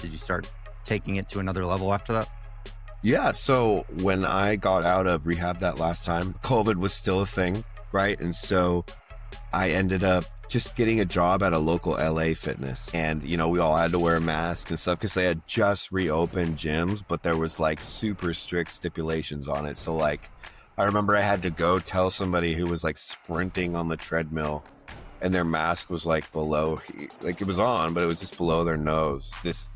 Did you start taking it to another level after that? Yeah. So when I got out of rehab that last time, COVID was still a thing, right? And so I ended up just getting a job at a local LA fitness. And, we all had to wear masks and stuff because they had just reopened gyms, but there was like super strict stipulations on it. So like, I remember I had to go tell somebody who was like sprinting on the treadmill and their mask was like below, like it was on, but it was just below their nose. This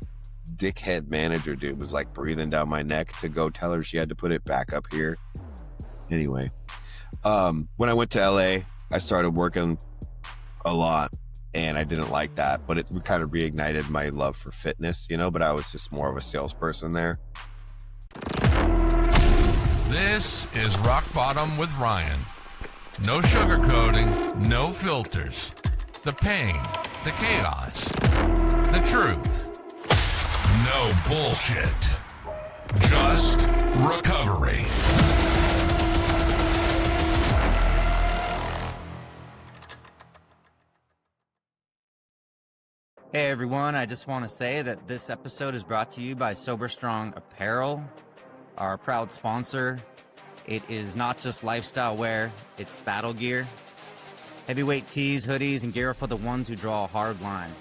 dickhead manager dude was like breathing down my neck to go tell her she had to put it back up here. Anyway, when I went to LA, I started working a lot and I didn't like that, but it kind of reignited my love for fitness, but I was just more of a salesperson there. This is Rock Bottom with Ryan. No sugarcoating, no filters. The pain, the chaos, the truth. No bullshit. Just recovery. Hey everyone, I just want to say that this episode is brought to you by Sober Strong Apparel, our proud sponsor. It is not just lifestyle wear, it's battle gear. Heavyweight tees, hoodies, and gear for the ones who draw a hard line.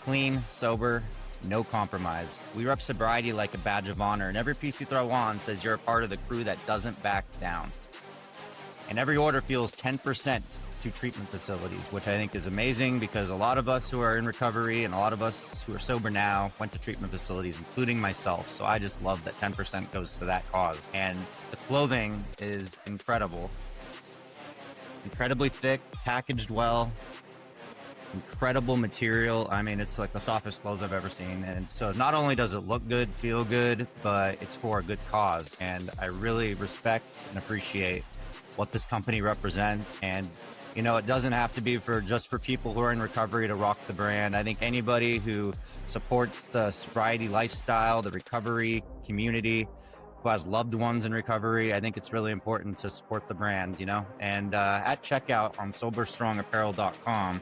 Clean, sober, no compromise. We rep sobriety like a badge of honor, and every piece you throw on says you're a part of the crew that doesn't back down. And every order fuels 10% to treatment facilities, which I think is amazing because a lot of us who are in recovery and a lot of us who are sober now went to treatment facilities, including myself. So I just love that 10% goes to that cause. And the clothing is incredible. Incredibly thick, packaged well, incredible material. I mean, it's like the softest clothes I've ever seen. And so not only does it look good, feel good, but it's for a good cause. And I really respect and appreciate what this company represents. And it doesn't have to be just for people who are in recovery to rock the brand. I think anybody who supports the sobriety lifestyle, the recovery community, who has loved ones in recovery, I think it's really important to support the brand, And at checkout on SoberStrongApparel.com,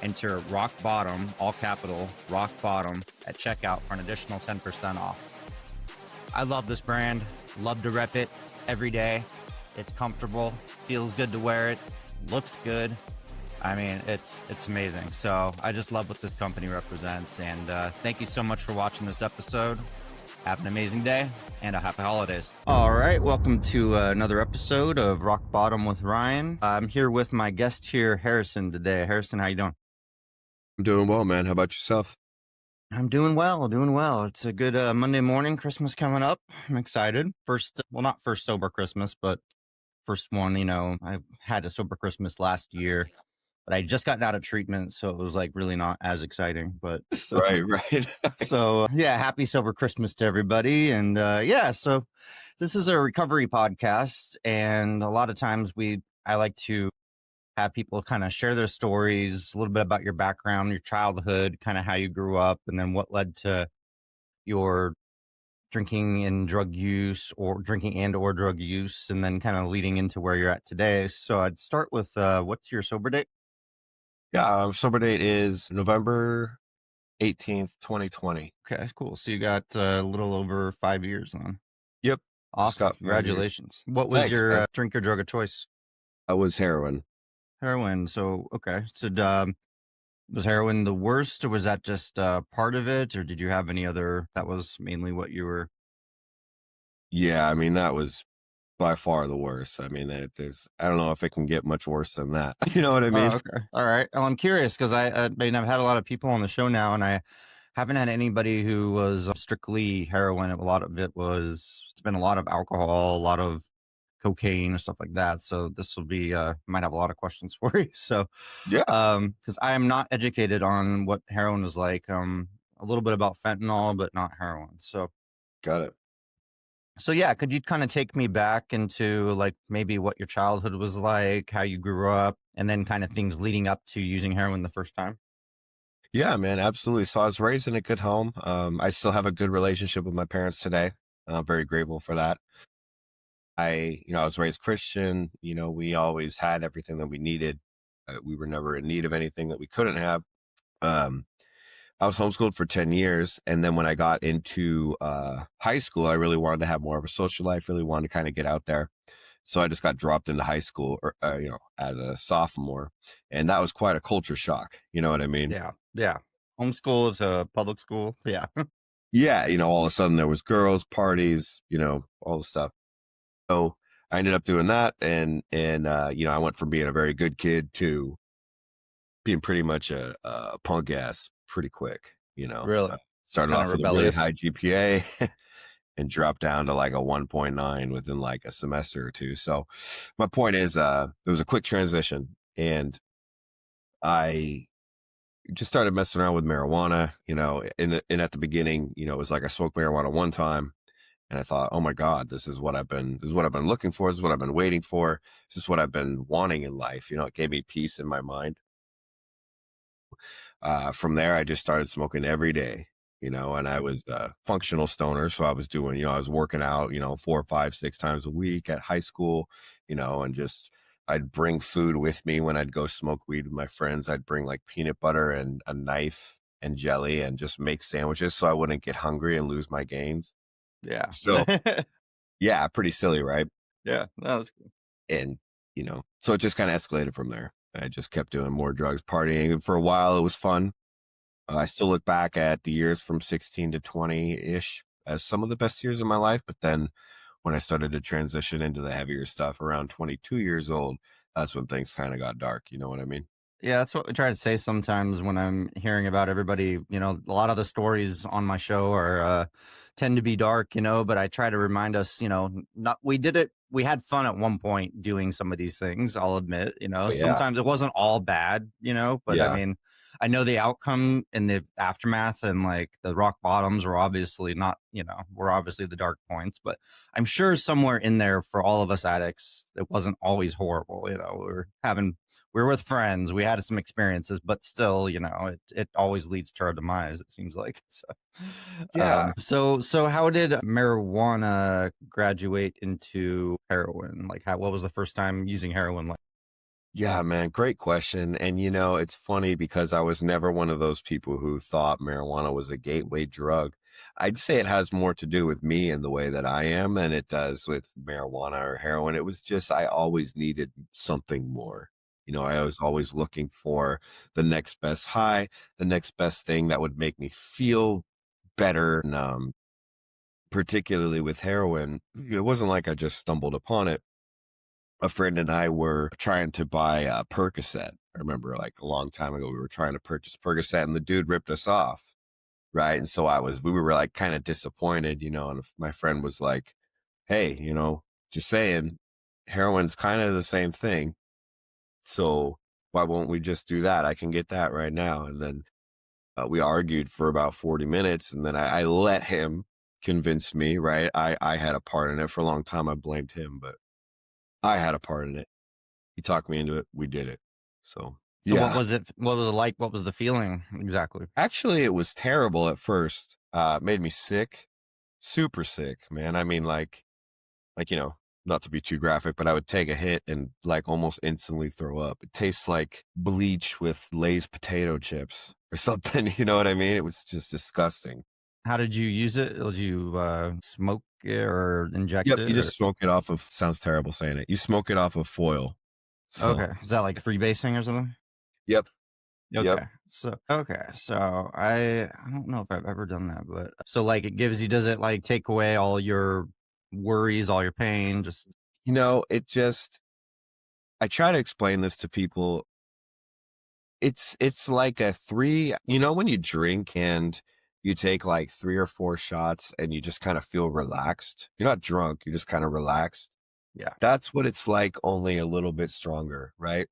enter Rock Bottom, all capital, Rock Bottom, at checkout for an additional 10% off. I love this brand, love to rep it every day. It's comfortable, feels good to wear it, looks good. I mean, it's amazing. So I just love what this company represents. And thank you so much for watching this episode. Have an amazing day and a happy holidays. All right. Welcome to another episode of Rock Bottom with Ryan. I'm here with my guest here, Harrison, today. Harrison, how you doing? I'm doing well, man. How about yourself? I'm doing well. It's a good Monday morning. Christmas coming up. I'm excited. Not first sober Christmas, but first one. I had a sober Christmas last year, but I just gotten out of treatment, so it was like really not as exciting. But Right. So yeah, happy sober Christmas to everybody. And so this is a recovery podcast, and a lot of times I like to have people kind of share their stories, a little bit about your background, your childhood, kind of how you grew up, and then what led to your drinking and drug use, or drinking and or drug use, and then kind of leading into where you're at today. So I'd start with what's your sober date? Yeah, sober date is November 18th, 2020. Okay, cool. So you got a little over 5 years then. Yep. Awesome. Congratulations. What was your drink or drug of choice? I was heroin. Heroin. So, okay. So was heroin the worst, or was that just part of it, or did you have any other, that was mainly what you were? Yeah, I mean, that was by far the worst. I mean, I don't know if it can get much worse than that. You know what I mean? Oh, okay. All right. Well, I'm curious because I've had a lot of people on the show now, and I haven't had anybody who was strictly heroin. A lot of it's been a lot of alcohol, a lot of cocaine and stuff like that. So this will be, might have a lot of questions for you. So, yeah, because I am not educated on what heroin is like. A little bit about fentanyl, but not heroin. So, got it. So yeah, could you kind of take me back into like maybe what your childhood was like, how you grew up, and then kind of things leading up to using heroin the first time? Yeah, man, absolutely. So I was raised in a good home. I still have a good relationship with my parents today. I'm very grateful for that. I was raised Christian. We always had everything that we needed. We were never in need of anything that we couldn't have. I was homeschooled for 10 years. And then when I got into high school, I really wanted to have more of a social life, really wanted to kind of get out there. So I just got dropped into high school, or, as a sophomore. And that was quite a culture shock. You know what I mean? Yeah. Yeah. Homeschool is a public school. Yeah. Yeah. All of a sudden there was girls, parties, all the stuff. So I ended up doing that. And I went from being a very good kid to being pretty much a punk ass pretty quick, Really? started Kind of off with a really rebellious. high GPA and dropped down to like a 1.9 within like a semester or two. So my point is, it was a quick transition, and I just started messing around with marijuana, and at the beginning, it was like I smoked marijuana one time and I thought, oh my God, this is what I've been looking for. This is what I've been waiting for. This is what I've been wanting in life. It gave me peace in my mind. From there, I just started smoking every day, and I was a functional stoner. So I was doing, I was working out, 4, 5, 6 times a week at high school, and just, I'd bring food with me when I'd go smoke weed with my friends. I'd bring like peanut butter and a knife and jelly and just make sandwiches so I wouldn't get hungry and lose my gains. Yeah. So yeah, pretty silly, right? Yeah. No, that's cool. And, so it just kind of escalated from there. I just kept doing more drugs, partying. And for a while, it was fun. I still look back at the years from 16 to 20-ish as some of the best years of my life. But then when I started to transition into the heavier stuff around 22 years old, that's when things kind of got dark. You know what I mean? Yeah, that's what we try to say sometimes when I'm hearing about everybody. A lot of the stories on my show are tend to be dark, but I try to remind us, not we did it. We had fun at one point doing some of these things. I'll admit, Oh, yeah. sometimes it wasn't all bad, but I Yeah. mean, I know the outcome and the aftermath and like the rock bottoms were obviously not, were obviously the dark points, but I'm sure somewhere in there for all of us addicts, it wasn't always horrible. We were with friends. We had some experiences, but still, it always leads to our demise. It seems like so. Yeah. So how did marijuana graduate into heroin? Like, what was the first time using heroin? Like, Yeah, man. Great question. And, it's funny because I was never one of those people who thought marijuana was a gateway drug. I'd say it has more to do with me and the way that I am than it does with marijuana or heroin. It was just, I always needed something more. I was always looking for the next best high, the next best thing that would make me feel better. And, particularly with heroin, it wasn't like I just stumbled upon it. A friend and I were trying to buy a Percocet. I remember like a long time ago, we were trying to purchase Percocet and the dude ripped us off. Right. And so we were like kind of disappointed, and my friend was like, hey, just saying, heroin's kind of the same thing. So why won't we just do that? I can get that right now. And then we argued for about 40 minutes, and then I let him convince me, right? I had a part in it for a long time. I blamed him, but I had a part in it. He talked me into it. We did it. So so what yeah, was it? What was it like? What was the feeling exactly? actually, it was terrible at first. It made me sick, super sick, man. I mean, like not to be too graphic, but I would take a hit and like almost instantly throw up. It tastes like bleach with Lay's potato chips or something. You know what I mean? It was just disgusting. How did you use it? Did you smoke it or inject Yep, you it? Or just smoke it off of. Sounds terrible saying it. You smoke it off of foil. So okay, is that like freebasing or something? yep, yep. Okay. So I don't know if I've ever done that, but so like does it like take away all your worries, all your pain? Just It just. I try to explain this to people. It's like a three. When you drink and you take like 3 or 4 shots and you just kind of feel relaxed. You're not drunk. You're just kind of relaxed. yeah. That's what it's like, only a little bit stronger, right?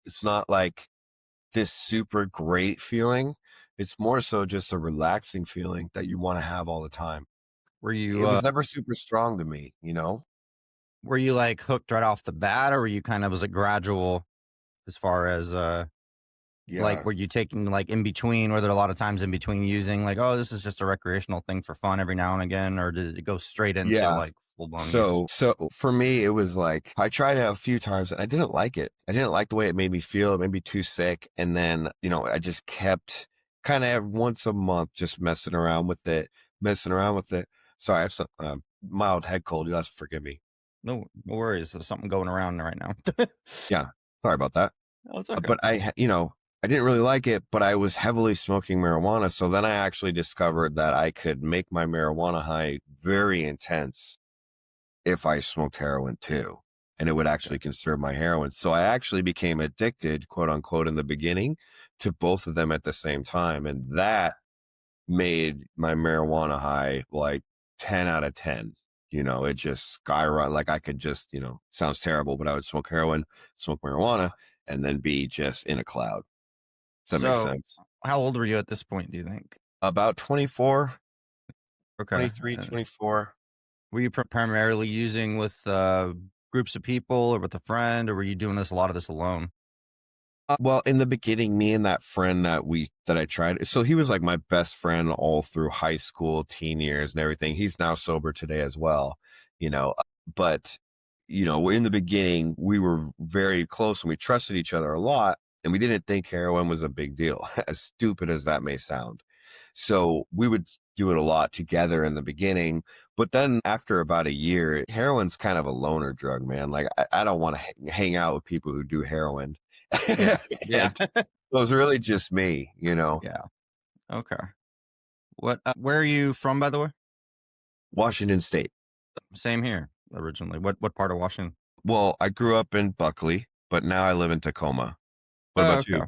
It's not like this super great feeling. It's more so just a relaxing feeling that you want to have all the time. Were It you was never super strong to me. were you like hooked right off the bat, or were you kind of was it gradual as far as like Yeah. were you taking like in between? Were there a lot of times in between using like, oh, this is just a recreational thing for fun every now and again, or did it go straight into Yeah. like full blown use? So for me, it was like I tried it a few times and I didn't like it. I didn't like the way it made me feel. It made me too sick. And then, I just kept kind of once a month, just messing around with it. Sorry, I have some mild head cold. You'll have to forgive me. No worries. There's something going around right now. Yeah, sorry about that. Oh, it's okay. But I didn't really like it, but I was heavily smoking marijuana. So then I actually discovered that I could make my marijuana high very intense if I smoked heroin too. And it would Okay. actually conserve my heroin. So I actually became addicted, quote unquote, in the beginning to both of them at the same time. And that made my marijuana high like 10 out of 10. It just skyrocketed. Like I could just, sounds terrible, but I would smoke heroin, smoke marijuana, and then be just in a cloud. Does that make So, sense? how old were you at this point, do you think? About 24, Okay. 23, 24. Were you primarily using with groups of people or with a friend, or were you doing a lot of this alone? Well, in the beginning, me and that friend that I tried, so he was like my best friend all through high school, teen years, and everything. He's now sober today as well, you know. But in the beginning, we were very close and we trusted each other a lot, and we didn't think heroin was a big deal, as stupid as that may sound. So we would do it a lot together in the beginning, but then after about a year, heroin's kind of a loner drug, man. Like I don't want to hang out with people who do heroin. Yeah. Yeah. And it was really just me. Yeah. Okay. Where are you from, by the way? Washington State. Same here originally. What part of Washington? Well, I grew up in Buckley, but now I live in Tacoma. What Oh, about okay. you?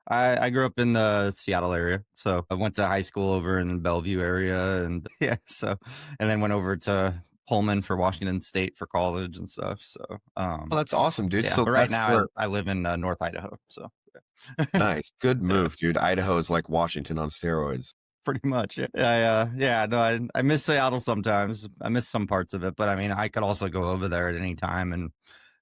I grew up in the Seattle area, so I went to high school over in the Bellevue area, and yeah, and then went over to Pullman for Washington State for college and stuff. So, Oh, that's awesome, dude. yeah, So but right that's now where I live in North Idaho, so yeah. nice. Good move, dude. Idaho is like Washington on steroids. Pretty much. Yeah, yeah, no, I miss Seattle sometimes. I miss some parts of it, but I mean, I could also go over there at any time and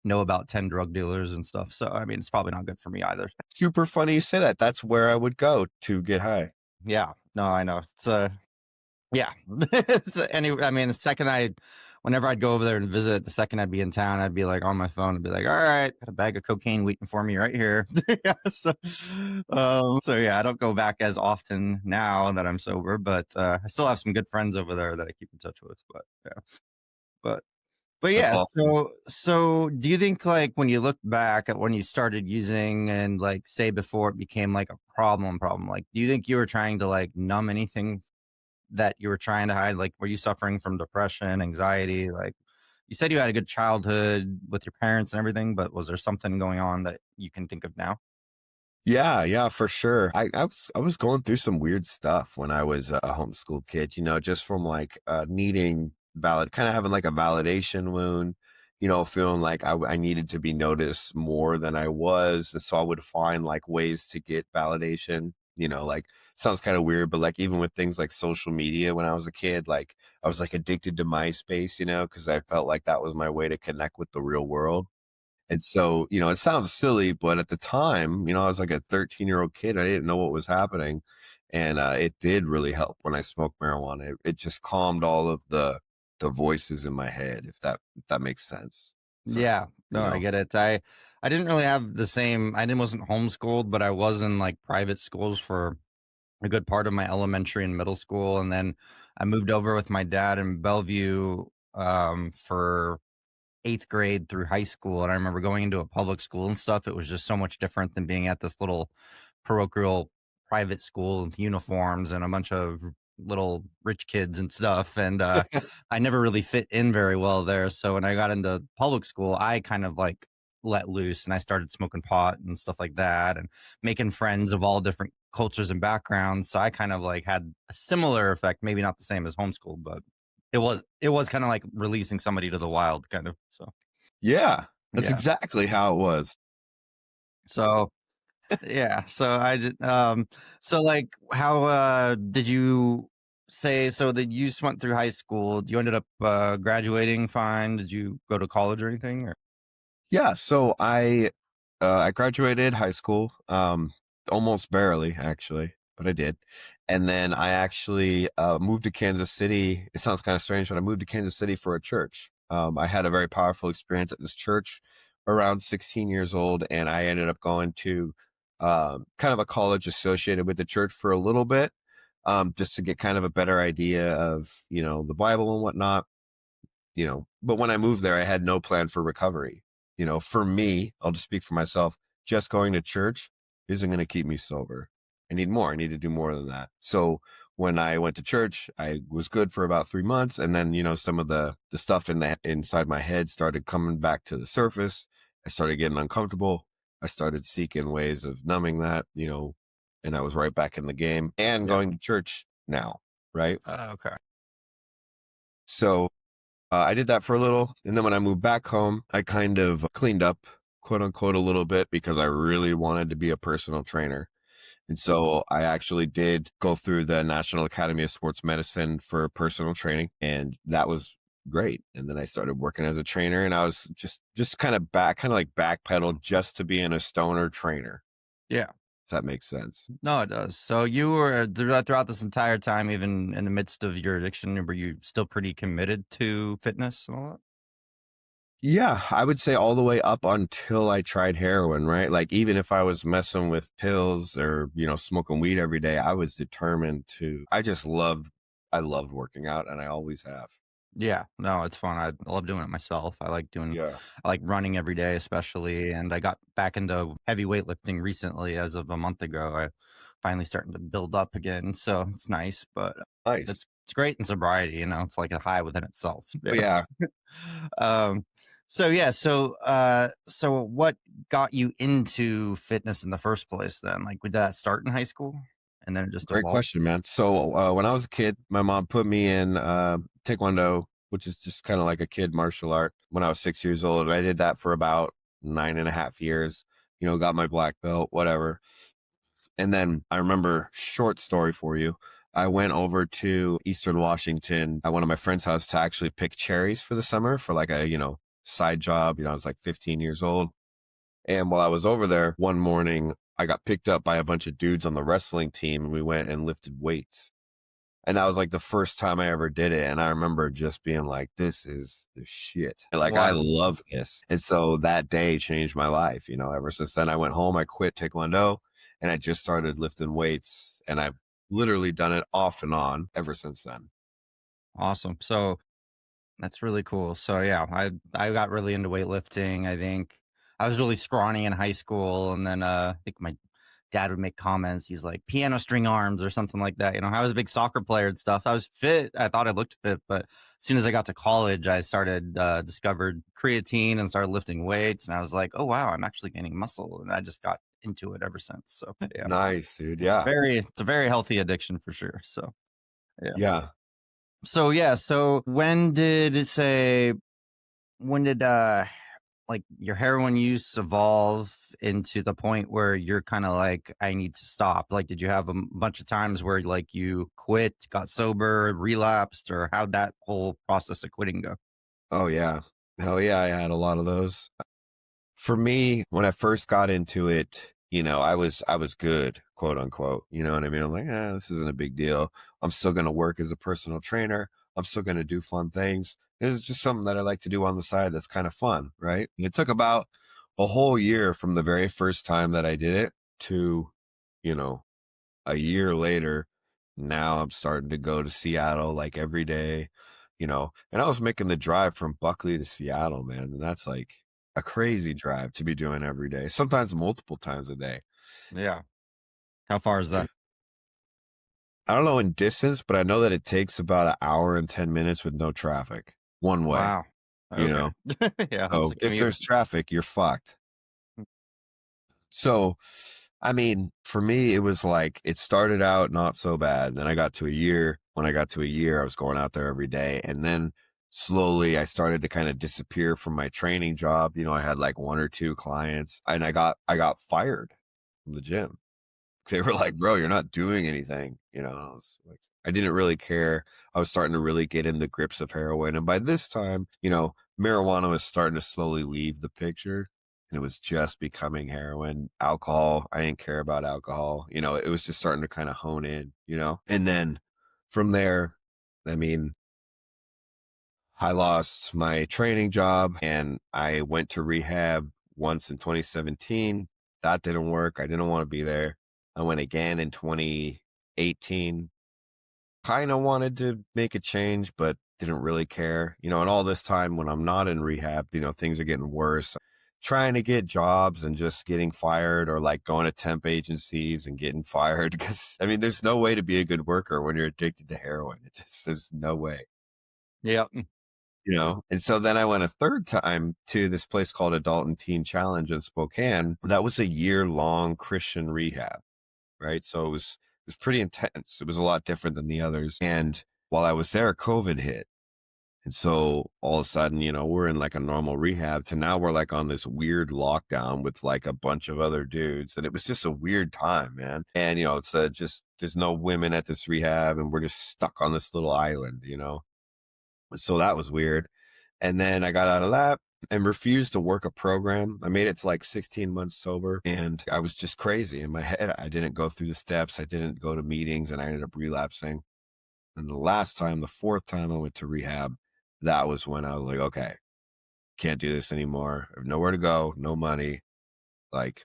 know about 10 drug dealers and stuff. So, I mean, it's probably not good for me either. Super funny you say that. That's where I would go to get high. Yeah, no, I know. Yeah. I mean, whenever I'd go over there and visit, the second I'd be in town, I'd be like on my phone and be like, all right, got a bag of cocaine waiting for me right here. Yeah, so yeah, I don't go back as often now that I'm sober, but I still have some good friends over there that I keep in touch with. But yeah, but but That's yeah, awesome. so do you think like when you look back at when you started using and like say before it became like a problem, like do you think you were trying to like numb anything that you were trying to hide? Like, were you suffering from depression, anxiety? Like, you said you had a good childhood with your parents and everything, but was there something going on that you can think of now? Yeah, yeah, for sure. I was going through some weird stuff when I was a homeschool kid, just from like needing kind of having like a validation wound, feeling like I needed to be noticed more than I was. And so I would find like ways to get validation, like sounds kind of weird, but like even with things like social media when I was a kid, like I was like addicted to MySpace, because I felt like that was my way to connect with the real world. And so, it sounds silly, but at the time, I was like a 13-year-old kid. I didn't know what was happening. And it did really help when I smoked marijuana. It just calmed all of the voices in my head, if that makes sense. So, Yeah, you no, I know. get it. I didn't really have the same. I didn't wasn't homeschooled, but I was in like private schools for a good part of my elementary and middle school, and then I moved over with my dad in Bellevue for eighth grade through high school. And I remember going into a public school and stuff. It was just so much different than being at this little parochial private school with uniforms and a bunch of little rich kids and stuff. And I never really fit in very well there. So when I got into public school, I kind of like let loose and I started smoking pot and stuff like that and making friends of all different cultures and backgrounds. So I kind of like had a similar effect, maybe not the same as homeschool, but it was kinda like releasing somebody to the wild kind of, so, Yeah, that's yeah. exactly how it was. So, yeah, so, like, how, did you say so that you just went through high school, you ended up, graduating fine? Did you go to college or anything, or Yeah, so I graduated high school, almost barely actually, but I did. And then I actually moved to Kansas City. It sounds kind of strange, but I moved to Kansas City for a church. I had a very powerful experience at this church around 16 years old, and I ended up going to kind of a college associated with the church for a little bit, just to get kind of a better idea of, the Bible and whatnot, but when I moved there, I had no plan for recovery. For me, I'll just speak for myself, just going to church isn't going to keep me sober. I need more. I need to do more than that. So when I went to church, I was good for about 3 months. And then, some of the stuff inside my head started coming back to the surface. I started getting uncomfortable. I started seeking ways of numbing that, and I was right back in the game and Yeah. going to church now. Right. Okay. So I did that for a little. And then when I moved back home, I kind of cleaned up, quote unquote, a little bit because I really wanted to be a personal trainer. And so I actually did go through the National Academy of Sports Medicine for personal training. And that was great. And then I started working as a trainer, and I was just kind of like backpedal just to being a stoner trainer. Yeah. If that makes sense. No, it does. So you were throughout this entire time, even in the midst of your addiction, were you still pretty committed to fitness and all that? Yeah, I would say all the way up until I tried heroin, right? Like even if I was messing with pills or, smoking weed every day, I was determined I loved working out, and I always have. Yeah, no, it's fun. I love doing it myself. Yeah. I like running every day, especially. And I got back into heavy weightlifting recently as of a month ago. I finally starting to build up again. So it's nice, but Nice. it's great in sobriety, it's like a high within itself. Oh, yeah. Um, so yeah, so what got you into fitness in the first place then? Like, would that start in high school and then it just Great evolved? question, man. So when I was a kid, my mom put me in Taekwondo, which is just kind of like a kid martial art, when I was 6 years old. I did that for about 9.5 years, got my black belt, whatever. And then I remember, short story for you, I went over to Eastern Washington at one of my friend's house to actually pick cherries for the summer for like a, side job. I was like 15 years old. And while I was over there one morning, I got picked up by a bunch of dudes on the wrestling team, and we went and lifted weights. And that was like the first time I ever did it. And I remember just being like, this is the shit. Like, I Wow. love this. And so that day changed my life. Ever since then, I went home, I quit Taekwondo, and I just started lifting weights. And I've literally done it off and on ever since then. Awesome. So that's really cool. So yeah, I got really into weightlifting. I think I was really scrawny in high school, and then I think my dad would make comments. He's like piano string arms or something like that. I was a big soccer player and stuff. I was fit. I thought I looked fit, but as soon as I got to college, I started discovered creatine and started lifting weights, and I was like, oh wow, I'm actually gaining muscle, and I just got into it ever since. So yeah, Nice, dude. Yeah. it's a very healthy addiction for sure. So yeah. Yeah. So yeah, so when did like your heroin use evolve into the point where you're kind of like, I need to stop? Like, did you have a bunch of times where like you quit, got sober, relapsed, or how'd that whole process of quitting go? Oh, yeah. Hell yeah. I had a lot of those. For me, when I first got into it, I was good, quote unquote. You know what I mean? I'm like, this isn't a big deal. I'm still going to work as a personal trainer. I'm still going to do fun things. It's just something that I like to do on the side that's kind of fun, right? It took about a whole year from the very first time that I did it to, you know, a year later. Now I'm starting to go to Seattle like every day, and I was making the drive from Buckley to Seattle, man. And that's like a crazy drive to be doing every day, sometimes multiple times a day. Yeah. How far is that? I don't know in distance, but I know that it takes about an hour and 10 minutes with no traffic one way, Wow. you Okay. know? Yeah, that's So a if commute. there's traffic, you're fucked. So, I mean, for me, it was like it started out not so bad. Then I got to a year. When I got to a year, I was going out there every day. And then slowly I started to kind of disappear from my training job. I had like one or two clients, and I got fired from the gym. They were like, bro, you're not doing anything. I was like, I didn't really care. I was starting to really get in the grips of heroin. And by this time, marijuana was starting to slowly leave the picture, and it was just becoming heroin. Alcohol, I didn't care about alcohol. It was just starting to kind of hone in. And then from there, I mean, I lost my training job and I went to rehab once in 2017. That didn't work. I didn't want to be there. I went again in 2018. Kind of wanted to make a change, but didn't really care. And all this time when I'm not in rehab, things are getting worse. Trying to get jobs and just getting fired, or like going to temp agencies and getting fired. Because, I mean, there's no way to be a good worker when you're addicted to heroin. There's no way. Yeah. And so then I went a third time to this place called Adult and Teen Challenge in Spokane. That was a year-long Christian rehab, right? So it was pretty intense. It was a lot different than the others. And while I was there, COVID hit. And so all of a sudden, we're in like a normal rehab to now we're like on this weird lockdown with like a bunch of other dudes. And it was just a weird time, man. And, it's just, there's no women at this rehab and we're just stuck on this little island. So that was weird. And then I got out of that and refused to work a program. I made it to like 16 months sober, and I was just crazy in my head. I didn't go through the steps. I didn't go to meetings, and I ended up relapsing. And the fourth time I went to rehab, that was when I was like, okay, can't do this anymore. I have nowhere to go, no money. Like,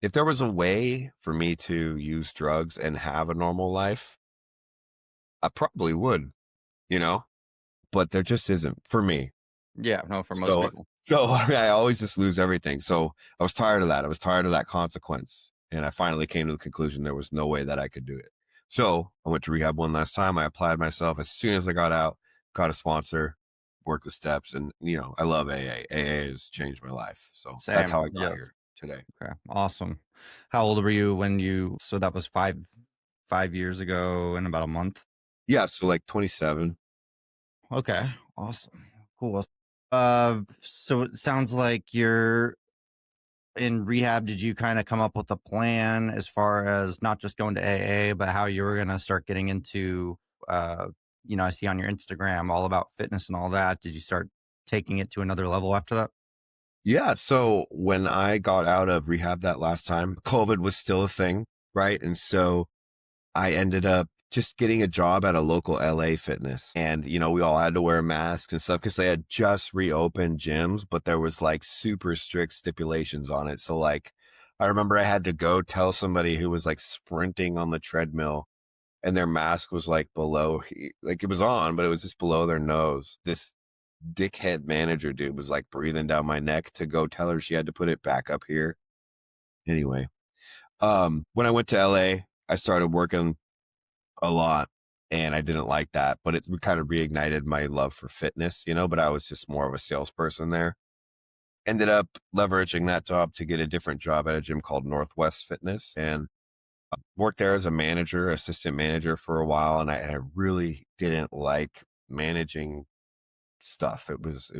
if there was a way for me to use drugs and have a normal life, I probably would, you know, but there just isn't for me. Yeah. No, for most So, people. so I always just lose everything. So I was tired of that. I was tired of that consequence. And I finally came to the conclusion there was no way that I could do it. So I went to rehab one last time. I applied myself as soon as I got out, got a sponsor, worked the steps. And, I love AA. AA has changed my life. So that's Same. how I got Yeah. here today. Okay. Awesome. How old were you when so that was 5 years ago in about a month? Yeah. So like 27. Okay. Awesome. Cool. So it sounds like you're in rehab. Did you kind of come up with a plan as far as not just going to AA, but how you were going to start getting into, I see on your Instagram all about fitness and all that. Did you start taking it to another level after that? Yeah. So when I got out of rehab that last time, COVID was still a thing. Right. And so I ended up just getting a job at a local LA fitness. And, we all had to wear masks and stuff because they had just reopened gyms, but there was like super strict stipulations on it. So like, I remember I had to go tell somebody who was like sprinting on the treadmill and their mask was like below, like it was on, but it was just below their nose. This dickhead manager dude was like breathing down my neck to go tell her she had to put it back up here. Anyway, when I went to LA, I started working a lot and I didn't like that, but it kind of reignited my love for fitness, but I was just more of a salesperson there. Ended up leveraging that job to get a different job at a gym called Northwest Fitness and worked there as a manager, assistant manager for a while. And I really didn't like managing stuff. It was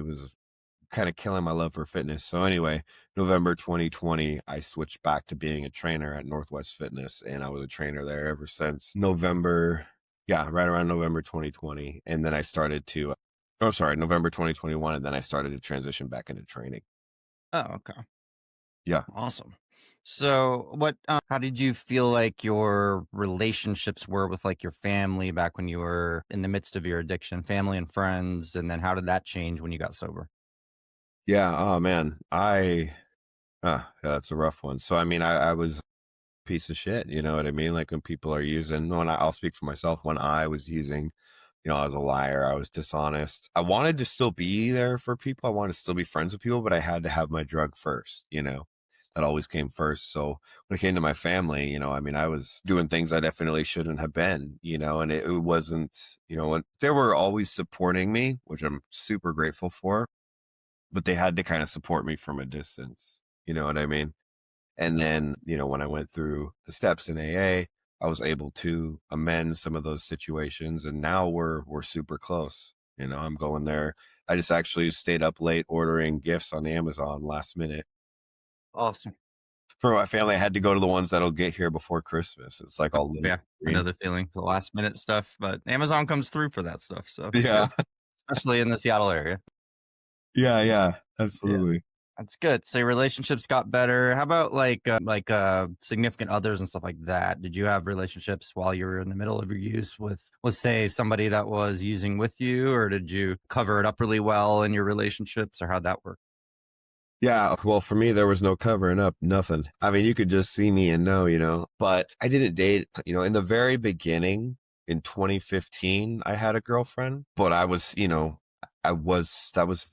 kind of killing my love for fitness. So anyway, November 2020, I switched back to being a trainer at Northwest Fitness, and I was a trainer there ever since November. Yeah, right around November 2020. And then I started to, November 2021. And then I started to transition back into training. Oh, okay. Yeah. Awesome. So, how did you feel like your relationships were with like your family back when you were in the midst of your addiction, family and friends? And then how did that change when you got sober? Yeah. Oh, man. Yeah, that's a rough one. So, I mean, I was a piece of shit. You know what I mean? Like when people are using, I'll speak for myself, when I was using, I was a liar. I was dishonest. I wanted to still be there for people. I wanted to still be friends with people, but I had to have my drug first. That always came first. So when it came to my family, I mean, I was doing things I definitely shouldn't have been, and it wasn't, they were always supporting me, which I'm super grateful for, but they had to kind of support me from a distance. You know what I mean? And then, when I went through the steps in AA, I was able to amend some of those situations. And now we're super close. I'm going there. I just actually stayed up late ordering gifts on Amazon last minute. Awesome. For my family, I had to go to the ones that'll get here before Christmas. It's like all little Yeah, green. another feeling, the last minute stuff, but Amazon comes through for that stuff. So it's Yeah. good, especially in the Seattle area. Yeah. Yeah. Yeah. Absolutely. That's good. So your relationships got better. How about significant others and stuff like that? Did you have relationships while you were in the middle of your use with say somebody that was using with you, or did you cover it up really well in your relationships, or how'd that work? Yeah, well, for me, there was no covering up, nothing. I mean, you could just see me and know, but I didn't date, in the very beginning in 2015, I had a girlfriend, but that was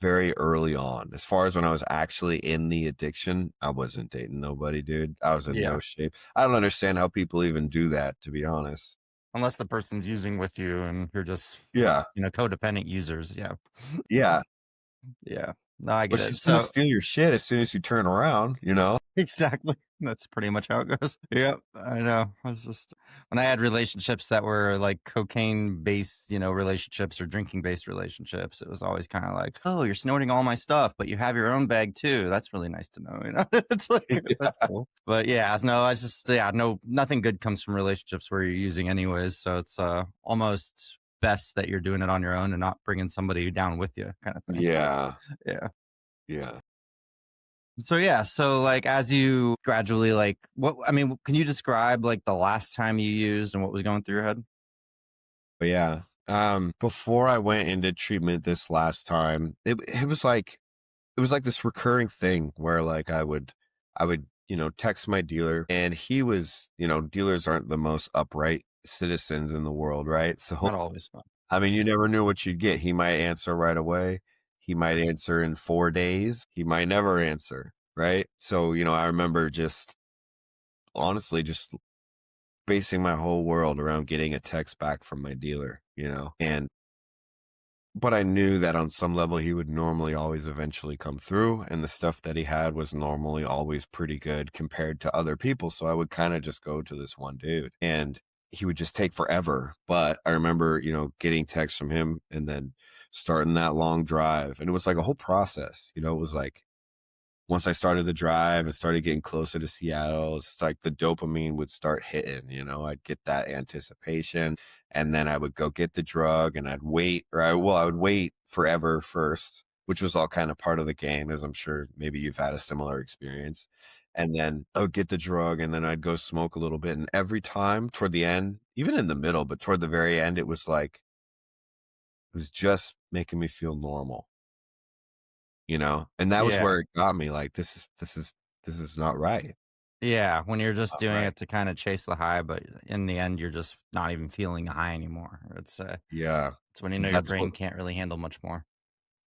very early on. As far as when I was actually in the addiction, I wasn't dating nobody, dude. I was in Yeah. no shape. I don't understand how people even do that, to be honest. Unless the person's using with you and you're just, Yeah. codependent users. Yeah. Yeah. Yeah. No, I get But it. she's gonna So steal your shit as soon as you turn around? exactly. That's pretty much how it goes. Yep. I know. I was just when I had relationships that were like cocaine based, relationships or drinking based relationships, it was always kind of like, oh, you're snorting all my stuff, but you have your own bag too. That's really nice to know. It's like that's cool. But yeah, no, I just no, nothing good comes from relationships where you're using anyways. So it's almost best that you're doing it on your own and not bringing somebody down with you, kind of thing. Yeah. Yeah. Yeah. So yeah, so like as you gradually like can you describe like the last time you used and what was going through your head? But yeah. Before I went into treatment this last time, it was like this recurring thing where like I would, text my dealer, and he was, dealers aren't the most upright citizens in the world, right? So Not always fun. I mean, you never knew what you'd get. He might answer right away. He might answer in 4 days. He might never answer, right? So, I remember just honestly just basing my whole world around getting a text back from my dealer. But I knew that on some level he would normally always eventually come through, and the stuff that he had was normally always pretty good compared to other people. So I would kind of just go to this one dude, and he would just take forever. But I remember, getting texts from him and then starting that long drive. And it was like a whole process. It was like once I started the drive and started getting closer to Seattle, it's like the dopamine would start hitting. I'd get that anticipation, and then I would go get the drug, and I'd wait, I would wait forever first, which was all kind of part of the game, as I'm sure maybe you've had a similar experience. And then I would get the drug, and then I'd go smoke a little bit. And every time toward the end, even in the middle, but toward the very end, it was like, it was just making me feel normal. And that was Yeah. where it got me, like, this is not right. Yeah, when you're just Not doing right. it to kind of chase the high, but in the end you're just not even feeling the high anymore. Yeah. It's when you know your That's brain what can't really handle much more.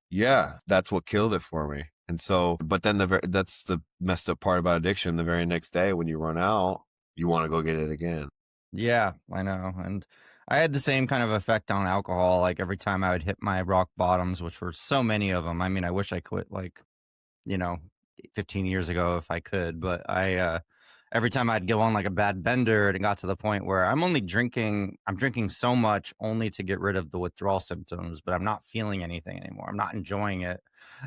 Yeah, that's what killed it for me. And so, but then that's the messed up part about addiction. The very next day when you run out, you want to go get it again. Yeah, I know. And I had the same kind of effect on alcohol. Like every time I would hit my rock bottoms, which were so many of them. I mean, I wish I quit like, you know, 15 years ago if I could, but every time I'd go on like a bad bender, and it got to the point where I'm drinking so much only to get rid of the withdrawal symptoms, but I'm not feeling anything anymore. I'm not enjoying it.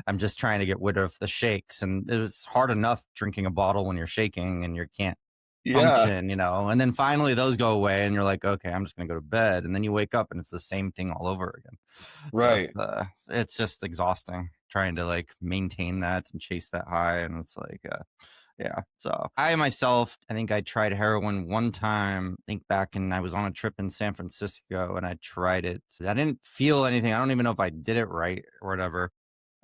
I'm just trying to get rid of the shakes. And it's hard enough drinking a bottle when you're shaking and you can't Yeah. function. And then finally those go away and you're like, okay, I'm just gonna go to bed. And then you wake up and it's the same thing all over again. So Right. it's just exhausting trying to like maintain that and chase that high. And it's like, yeah. So I myself, I think I tried heroin one time. I think back and I was on a trip in San Francisco and I tried it. I didn't feel anything. I don't even know if I did it right or whatever.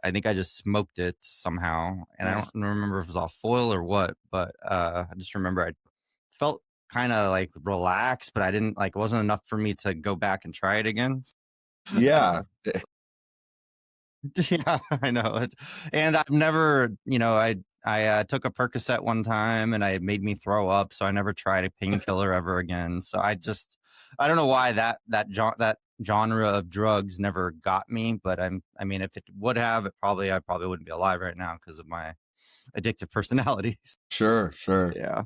I think I just smoked it somehow, and I Mm. don't remember if it was off foil or what, but I just remember I felt kind of like relaxed, but I didn't like it wasn't enough for me to go back and try it again. Yeah. Yeah, I know it. And I've never, I took a Percocet one time and it made me throw up, so I never tried a painkiller ever again. So I don't know why that genre of drugs never got me, but I mean, if it would have, I probably wouldn't be alive right now because of my addictive personality. Sure, sure. Yeah.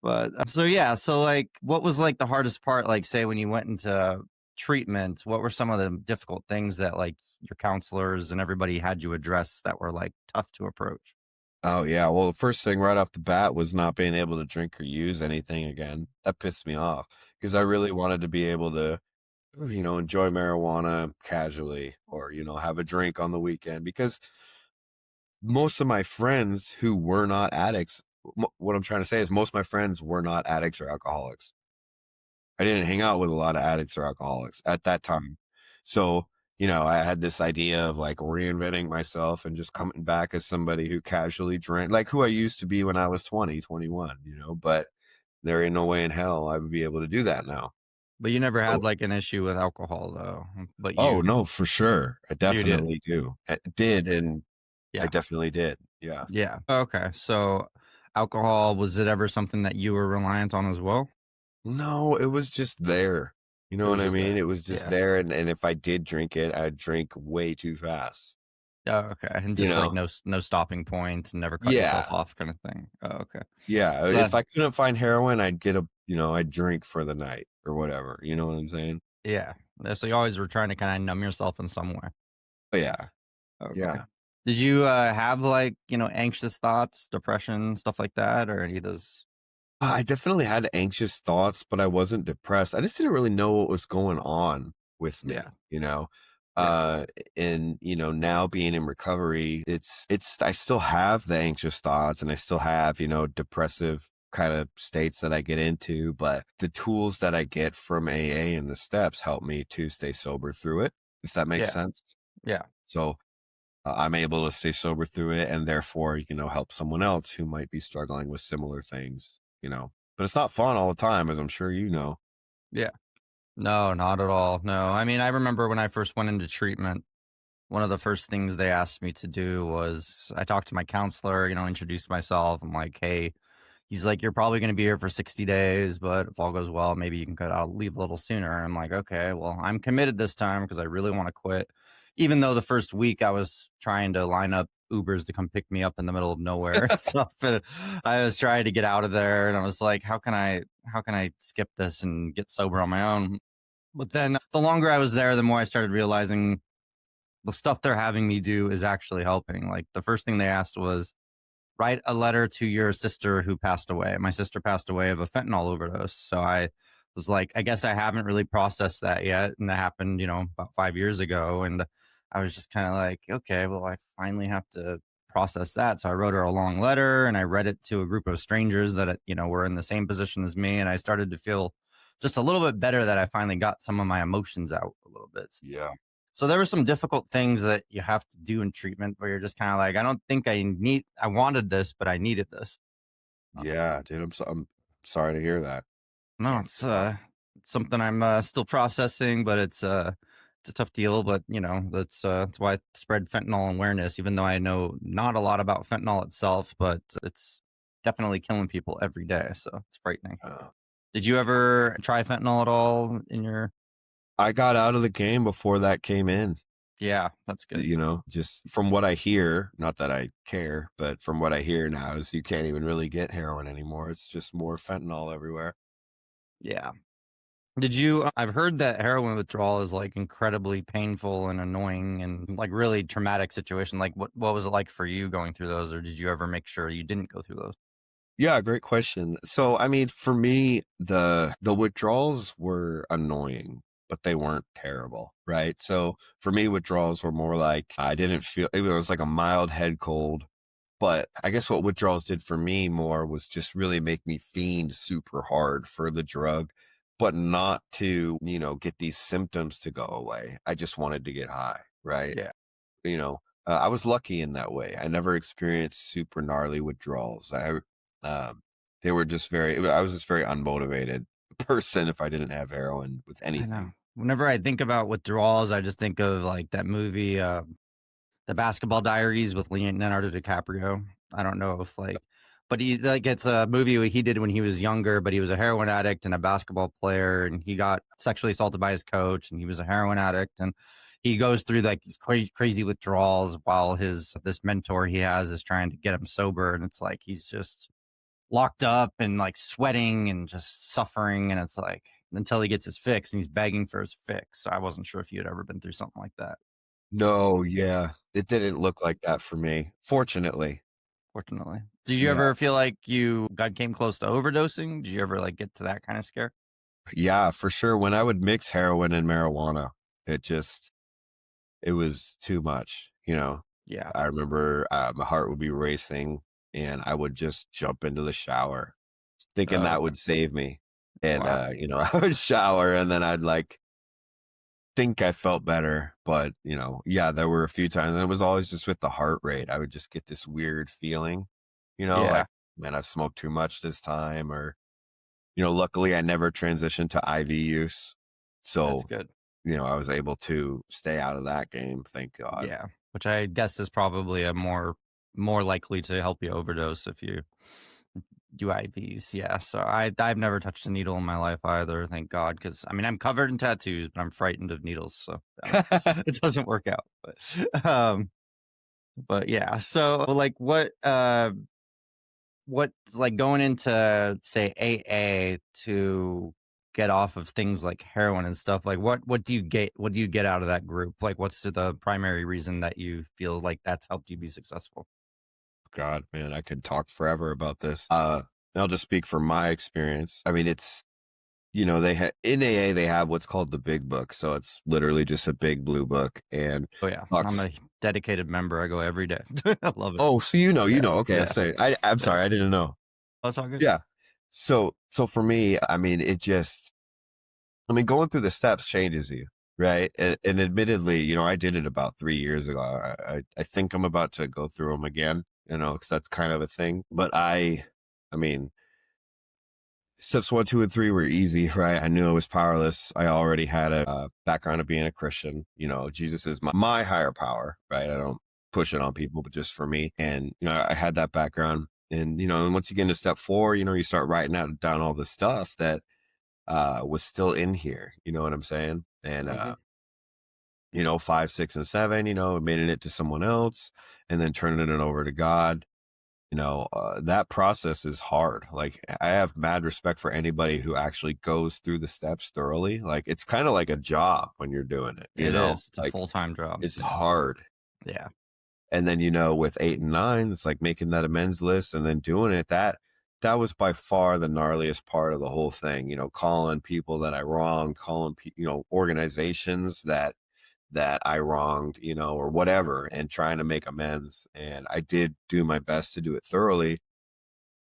But so yeah, so like what was like the hardest part, like say when you went into treatment, what were some of the difficult things that like your counselors and everybody had you address that were like tough to approach? Oh yeah. Well, the first thing right off the bat was not being able to drink or use anything again. That pissed me off because I really wanted to be able to, enjoy marijuana casually, or, have a drink on the weekend, because most of my friends who were not addicts, what I'm trying to say is most of my friends were not addicts or alcoholics. I didn't hang out with a lot of addicts or alcoholics at that time. So I had this idea of like reinventing myself and just coming back as somebody who casually drank, like who I used to be when I was 20, 21. But there ain't no way in hell I would be able to do that now. But you never Oh, had like an issue with alcohol though. But oh no, for sure. I you did. definitely do. I did. And I Yeah. definitely did. Yeah. Yeah. Okay. So alcohol, was it ever something that you were reliant on as well? No, it was just there. You It know was what I just mean? there. It was just Yeah. there. And if I did drink it, I'd drink way too fast. Oh, okay. And You just like know? no stopping point and never cut yourself Yeah. off kind of thing. Oh, okay. Yeah. So If I couldn't find heroin, I'd get I'd drink for the night or whatever. You know what I'm saying? yeah. So you always were trying to kind of numb yourself in some way. But yeah. Okay. Yeah. Did you have like, anxious thoughts, depression, stuff like that, or any of those? I definitely had anxious thoughts, but I wasn't depressed. I just didn't really know what was going on with Yeah. me. Yeah. Uh and now being in recovery, it's I still have the anxious thoughts and I still have, depressive kind of states that I get into, but the tools that I get from AA and the steps help me to stay sober through it, if that makes Yeah. sense. Yeah. So I'm able to stay sober through it and therefore, help someone else who might be struggling with similar things. But it's not fun all the time, as I'm sure you know. Yeah. No, not at all. No. I mean, I remember when I first went into treatment, one of the first things they asked me to do was I talked to my counselor, introduced myself. I'm like, hey, he's like, you're probably going to be here for 60 days, but if all goes well, maybe you can cut out, leave a little sooner. I'm like, okay, well, I'm committed this time because I really want to quit. Even though the first week I was trying to line up Ubers to come pick me up in the middle of nowhere and stuff. And I was trying to get out of there and I was like, how can I skip this and get sober on my own? But then the longer I was there, the more I started realizing the stuff they're having me do is actually helping. Like the first thing they asked was write a letter to your sister who passed away. My sister passed away of a fentanyl overdose. So I was like, I guess I haven't really processed that yet. And that happened, about 5 years ago. And I was just kind of like, okay, well, I finally have to process that. So I wrote her a long letter and I read it to a group of strangers that, were in the same position as me. And I started to feel just a little bit better that I finally got some of my emotions out a little bit. Yeah. So there were some difficult things that you have to do in treatment where you're just kind of like, I don't think I wanted this, but I needed this. Uh, Yeah, dude. I'm sorry to hear that. No, it's something I'm still processing, but it's a tough deal. But that's why I spread fentanyl awareness, even though I know not a lot about fentanyl itself, but it's definitely killing people every day. So it's frightening. Uh, Did you ever try fentanyl at all in your? I got out of the game before that came in. Yeah, that's good. Just from what I hear, not that I care, but from what I hear now is you can't even really get heroin anymore. It's just more fentanyl everywhere. Yeah. Did you I've heard that heroin withdrawal is, like, incredibly painful and annoying and, like, really traumatic situation. Like, what was it like for you going through those, or did you ever make sure you didn't go through those? Yeah, great question. So, I mean, for me, the withdrawals were annoying, but they weren't terrible, right? So, for me, withdrawals were more like I didn't feel it was like a mild head cold. But I guess what withdrawals did for me more was just really make me fiend super hard for the drug, but not to, get these symptoms to go away. I just wanted to get high, right? Yeah, you know I was lucky in that way. I never experienced super gnarly withdrawals. Um they were just I was just very unmotivated person if I didn't have heroin with I know. anything. Whenever I think about withdrawals, I just think of, like, that movie, The Basketball Diaries with Leonardo DiCaprio. I don't know if but it's a movie he did when he was younger, but he was a heroin addict and a basketball player, and he got sexually assaulted by his coach, and he was a heroin addict, and he goes through like these crazy withdrawals while this mentor he has is trying to get him sober, and it's like he's just locked up and like sweating and just suffering, and it's like until he gets his fix, and he's begging for his fix. So I wasn't sure if you had ever been through something like that. No, yeah, it didn't look like that for me, fortunately. Fortunately. Did you Yeah. ever feel like you got came close to overdosing? Did you ever like get to that kind of scare? Yeah, for sure. When I would mix heroin and marijuana, it was too much. Yeah. I remember my heart would be racing and I would just jump into the shower thinking Oh, that okay. would save me. And, Wow. I would shower and then I'd like think I felt better, but yeah, there were a few times, and it was always just with the heart rate. I would just get this weird feeling, Yeah, like, man, I've smoked too much this time, or luckily I never transitioned to IV use, that's so good. I was able to stay out of that game, thank God. Yeah, which I guess is probably a more likely to help you overdose if you do IVs. Yeah, so I've never touched a needle in my life either, thank God. Because I mean I'm covered in tattoos, but I'm frightened of needles, so it doesn't work out. But yeah, so like what's like going into say AA to get off of things like heroin and stuff, like what do you get out of that group? Like what's the primary reason that you feel like that's helped you be successful? God, man, I could talk forever about this. I'll just speak from my experience. I mean, it's they have in AA, they have what's called the big book, so it's literally just a big blue book, and Oh yeah, I'm talks. a dedicated member. I go every day. I love it. Oh, so Yeah, okay, I'm yeah, saying, I'm yeah. sorry, I didn't know. That's all good. Yeah. So for me, I mean, going through the steps changes you, right? And admittedly, I did it about 3 years ago. I think I'm about to go through them again, because that's kind of a thing. But I mean, steps one, two, and three were easy, right? I knew I was powerless. I already had a background of being a Christian. Jesus is my higher power, right? I don't push it on people, but just for me. And, I had that background. And once you get into step four, you start writing down all the stuff that was still in here. You know what I'm saying? And, Hmm. five, six, and seven, admitting it to someone else and then turning it over to God. That process is hard. Like, I have mad respect for anybody who actually goes through the steps thoroughly. Like, it's kind of like a job when you're doing it, It is. It's a like, full-time job. it's hard. Yeah. And then, with 8 and 9, it's like making that amends list and then doing it. That was by far the gnarliest part of the whole thing, calling people that I wronged, calling, organizations that I wronged, or whatever, and trying to make amends. And I did do my best to do it thoroughly.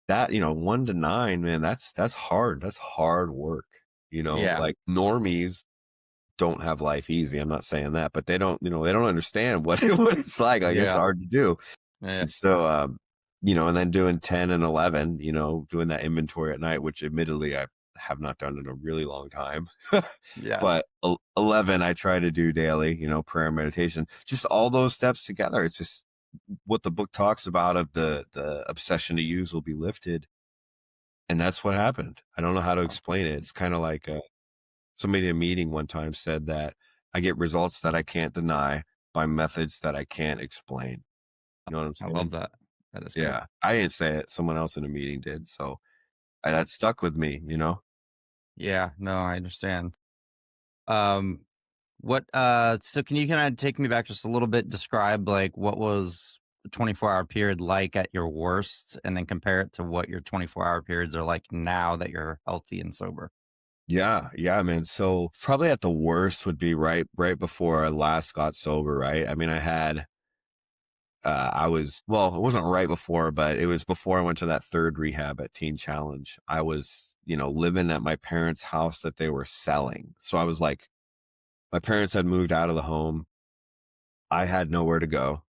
That, 1 to 9, man, that's hard. That's hard work. Yeah. Like, normies don't have life easy. I'm not saying that, but they don't understand what what it's like. Like, it's Yeah. hard to do. Yeah. And so, and then doing 10 and 11, doing that inventory at night, which admittedly I have not done in a really long time. Yeah. But 11, I try to do daily, prayer and meditation, just all those steps together. It's just what the book talks about of the obsession to use will be lifted. And that's what happened. I don't know how to explain it. It's kind of like somebody in a meeting one time said that I get results that I can't deny by methods that I can't explain. You know what I'm I love saying? that. That is good. Yeah. I didn't say it. Someone else in a meeting did. So that stuck with me. Yeah. No, I understand. Um, so can you kind of take me back just a little bit, describe like what was the 24-hour period like at your worst, and then compare it to what your 24-hour periods are like now that you're healthy and sober? Yeah. Yeah, man. So probably at the worst would be right before I last got sober, right? I mean, well, it wasn't right before, but it was before I went to that third rehab at Teen Challenge. I was, living at my parents' house that they were selling. So I was like, my parents had moved out of the home. I had nowhere to go.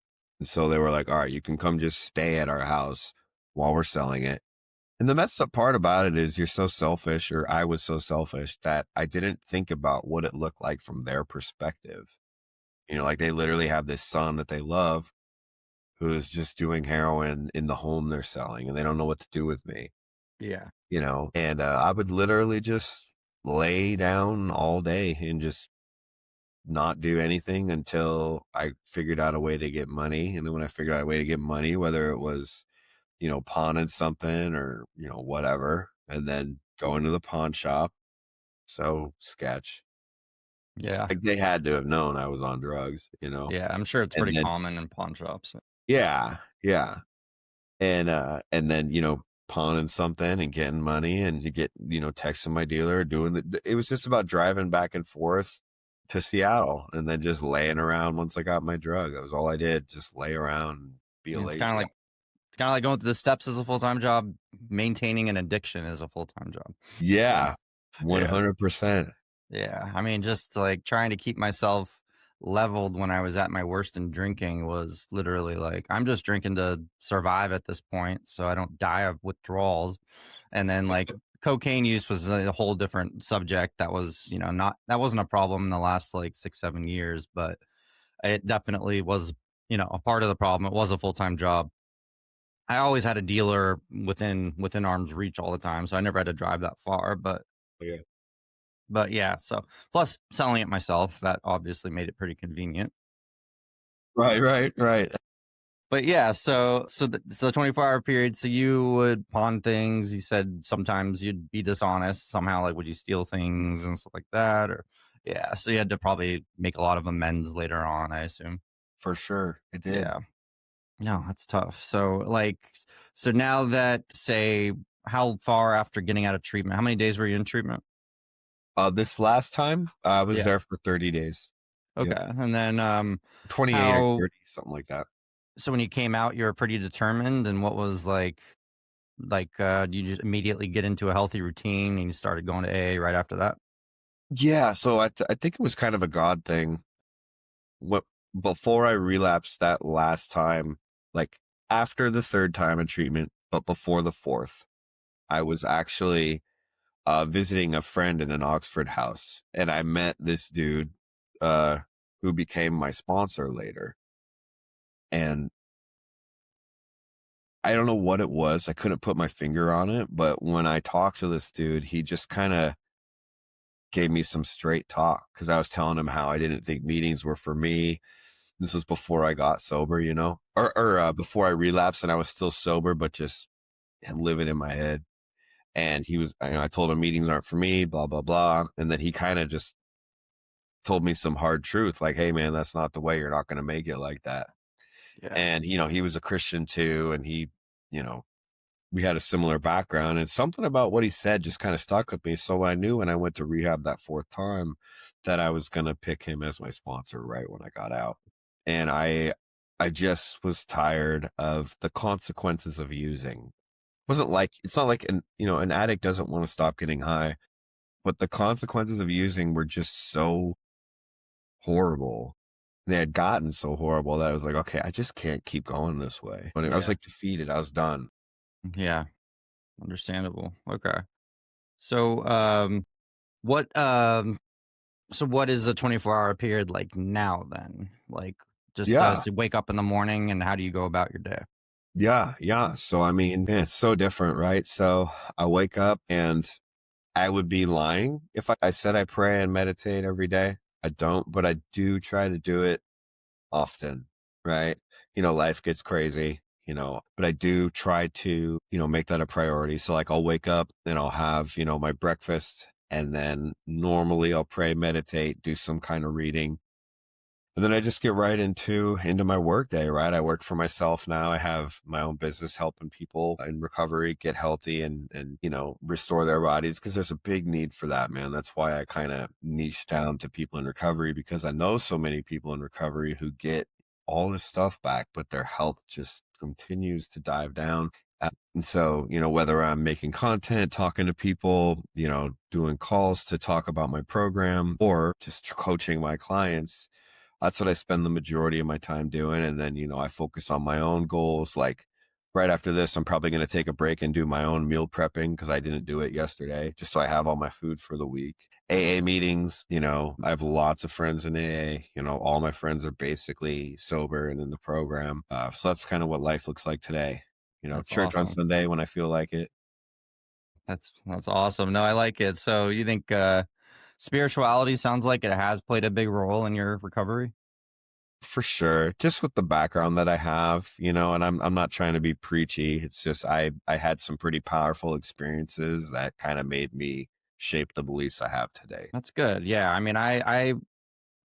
And so they were like, all right, you can come just stay at our house while we're selling it. And the messed up part about it is you're so selfish, or I was so selfish, that I didn't think about what it looked like from their perspective. Like, they literally have this son that they love who's just doing heroin in the home they're selling, and they don't know what to do with me, Yeah. and I would literally just lay down all day and just not do anything until I figured out a way to get money. And then when I figured out a way to get money, whether it was, pawning something or, whatever, and then going to the pawn shop. So sketch. Yeah. Like, they had to have known I was on drugs. Yeah. I'm sure it's And pretty then, common in pawn shops. yeah, yeah. And then, pawning something and getting money, and you get, texting my dealer, it was just about driving back and forth to Seattle and then just laying around once I got my drug. That was all I did, just lay around and be a And lazy guy. it's kind of like going through the steps as a full-time job. Maintaining an addiction is a full-time job. Yeah, Yeah. 100%. Yeah, I mean, just like trying to keep myself leveled when I was at my worst in drinking was literally like, I'm just drinking to survive at this point, so I don't die of withdrawals. And then like cocaine use was a whole different subject. That was, not that wasn't a problem in the last like 6, 7 years, but it definitely was, a part of the problem. It was a full time job. I always had a dealer within arm's reach all the time, so I never had to drive that far. Yeah. But yeah, so plus selling it myself, that obviously made it pretty convenient. Right, right, right. But yeah, so 24-hour period. So you would pawn things. You said sometimes you'd be dishonest somehow. Like, would you steal things and stuff like that? Or yeah, so you had to probably make a lot of amends later on, I assume. For sure. It did. Yeah, no, that's tough. So now that say, how far after getting out of treatment? How many days were you in treatment? This last time I was Yeah. there for 30 days. Okay, Yep. and then 28 or how 30, something like that. so when you came out, you were pretty determined, and what was you just immediately get into a healthy routine and you started going to AA right after that? Yeah, so I think it was kind of a God thing. What Before I relapsed that last time, like after the third time in treatment, but before the fourth, I was actually visiting a friend in an Oxford house, and I met this dude uh, who became my sponsor later. And I don't know what it was. I couldn't put my finger on it, but when I talked to this dude, he just kind of gave me some straight talk because I was telling him how I didn't think meetings were for me. This was before I got sober, or before I relapsed and I was still sober, but just living in my head. And I told him meetings aren't for me, blah, blah, blah. And then he kind of just told me some hard truth like, hey, man, that's not the way. You're not going to make it like that. Yeah. And, he was a Christian too. And you know, we had a similar background, and something about what he said just kind of stuck with me. So I knew when I went to rehab that fourth time that I was going to pick him as my sponsor right when I got out. And I just was tired of the consequences of using. It's not like an addict doesn't want to stop getting high, but the consequences of using were just so horrible. They had gotten so horrible that I was like, okay, I just can't keep going this way. But I was Yeah. like defeated. I was done. Yeah. Understandable. Okay. So what is a 24-hour period like now then? Like just Yeah. so you wake up in the morning and how do you go about your day? Yeah, yeah. So I mean, man, it's so different, right? So I wake up and I would be lying if I said I pray and meditate every day. I don't, but I do try to do it often, right? Life gets crazy, but I do try to, make that a priority. So like I'll wake up and I'll have, my breakfast, and then normally I'll pray, meditate, do some kind of reading. And then I just get right into my work day, right? I work for myself now. I have my own business helping people in recovery get healthy and restore their bodies because there's a big need for that, man. That's why I kind of niche down to people in recovery because I know so many people in recovery who get all this stuff back, but their health just continues to dive down. And so, whether I'm making content, talking to people, doing calls to talk about my program or just coaching my clients, that's what I spend the majority of my time doing. And then, I focus on my own goals. Like right after this, I'm probably going to take a break and do my own meal prepping because I didn't do it yesterday, just so I have all my food for the week. AA meetings, I have lots of friends in AA. All my friends are basically sober and in the program. So that's kind of what life looks like today. That's Church on awesome. Sunday when I feel like it. That's awesome. No, I like it. So you think spirituality sounds like it has played a big role in your recovery? For sure. Just with the background that I have, and I'm not trying to be preachy. It's just I had some pretty powerful experiences that kind of made me shape the beliefs I have today. That's good. Yeah. I mean,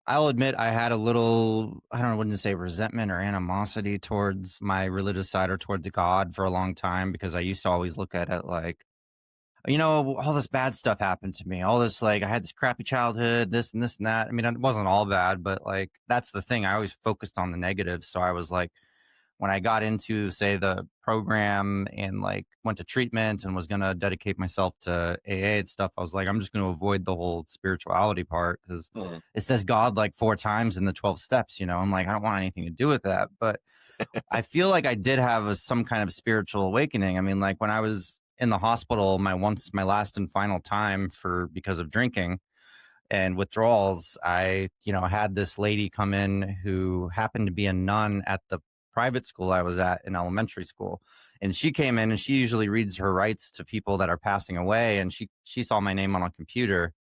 I'll admit I had a little, I don't know, I wouldn't say resentment or animosity towards my religious side or towards God for a long time because I used to always look at it like, all this bad stuff happened to me. All this, like, I had this crappy childhood, this and this and that. I mean, it wasn't all bad, but like, that's the thing. I always focused on the negative. So I was like, when I got into, say, the program and like went to treatment and was going to dedicate myself to AA and stuff, I was like, I'm just going to avoid the whole spirituality part because Uh, it says God like 4 times in the 12 steps. I'm like, I don't want anything to do with that. But I feel like I did have some kind of spiritual awakening. I mean, like when I was in the hospital, my last and final time because of drinking and withdrawals, I, had this lady come in who happened to be a nun at the private school I was at in elementary school. And she came in and she usually reads her rights to people that are passing away. And she saw my name on a computer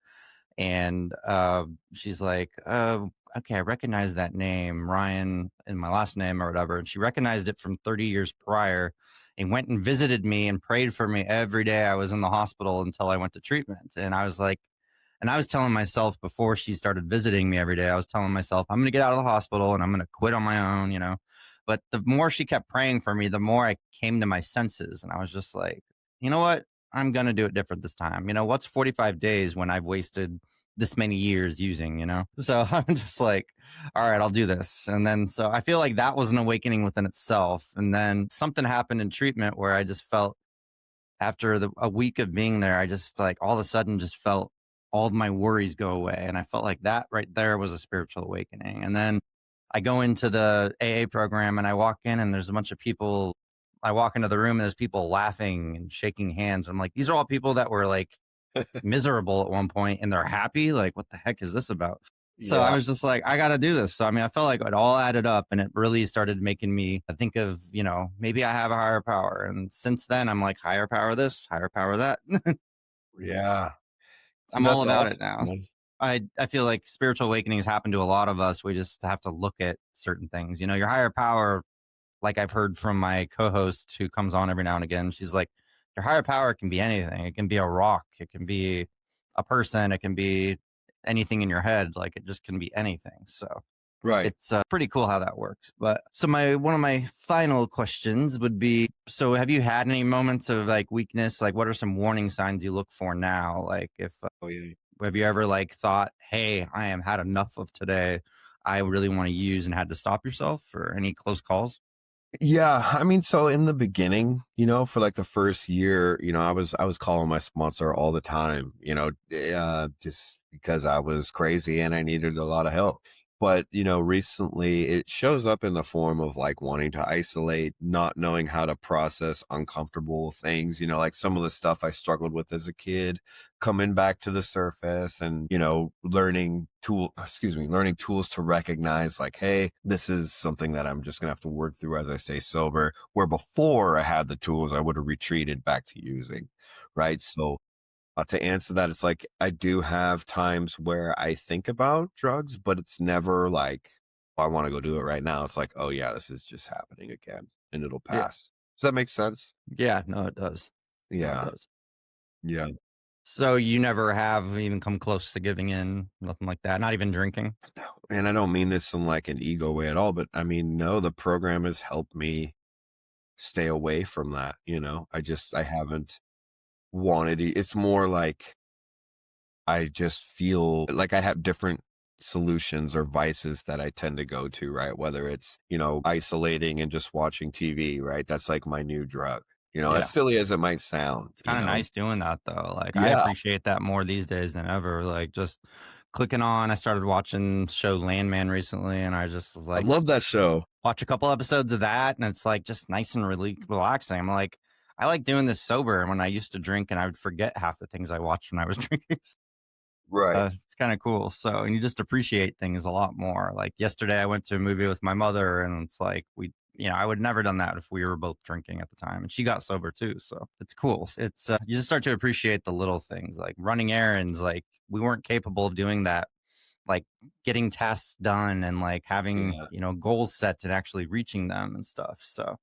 and she's like, okay, I recognize that name, Ryan, in my last name or whatever. And she recognized it from 30 years prior and went and visited me and prayed for me every day I was in the hospital until I went to treatment. And I was like, and I was telling myself before she started visiting me every day, I was telling myself, I'm going to get out of the hospital and I'm going to quit on my own. But the more she kept praying for me, the more I came to my senses. And I was just like, you know what? I'm going to do it different this time. What's 45 days when I've wasted this many years using? So I'm just like, all right, I'll do this. And then, so I feel like that was an awakening within itself. And then something happened in treatment where I just felt after a week of being there, I just like all of a sudden just felt all of my worries go away. And I felt like that right there was a spiritual awakening. And then I go into the AA program and I walk in and there's a bunch of people. I walk into the room and there's people laughing and shaking hands. I'm like, these are all people that were like miserable at one point and they're happy. Like, what the heck is this about? So I yeah. was just like, I got to do this. So, I mean, I felt like it all added up and it really started making me think of, maybe I have a higher power. And since then, I'm like, higher power this, higher power that. Yeah. I'm all That's about it awesome, now. man. I feel like spiritual awakenings happen to a lot of us. We just have to look at certain things. Your higher power, like I've heard from my co-host who comes on every now and again, she's like, your higher power can be anything. It can be a rock. It can be a person. It can be anything in your head. Like it just can be anything. So Right. it's pretty cool how that works. But so one of my final questions would be, so have you had any moments of like weakness? Like what are some warning signs you look for now? Like if, Oh, yeah. have you ever like thought, hey, I am had enough of today. I really want to use and had to stop yourself or any close calls? Yeah, I mean, so in the beginning, for like the first year, I was calling my sponsor all the time, just because I was crazy and I needed a lot of help. But, recently it shows up in the form of like wanting to isolate, not knowing how to process uncomfortable things, like some of the stuff I struggled with as a kid coming back to the surface and, learning tools to recognize like, hey, this is something that I'm just going to have to work through as I stay sober. Where before I had the tools, I would have retreated back to using. Right. So to answer that, it's like I do have times where I think about drugs, but it's never like, oh, I want to go do it right now. It's like, oh, yeah, this is just happening again and it'll Yeah. pass. Does that make sense? Yeah. No, it does. No, it Yeah. does. Yeah. So you never have even come close to giving in, nothing like that, not even drinking? And I don't mean this in like an ego way at all, but I mean, no, the program has helped me stay away from that. I haven't wanted it. It's more like I just feel like I have different solutions or vices that I tend to go to, right? Whether it's, isolating and just watching TV, right? That's like my new drug, as Yeah. silly as it might sound, It's kind of nice doing that though. Like I Yeah. appreciate that more these days than ever. Like just clicking on, I started watching show Landman recently and I just was I like love that show. watch a couple episodes of that and it's like just nice and really relaxing. I'm like, I like doing this sober. When I used to drink and I would forget half the things I watched when I was drinking. Right. It's kind of cool. So, and you just appreciate things a lot more. Like yesterday, I went to a movie with my mother, and it's like I would never done that if we were both drinking at the time, and she got sober too. So it's cool. It's you just start to appreciate the little things, like running errands. Like we weren't capable of doing that, like getting tasks done and like having Yeah. goals set and actually reaching them and stuff. So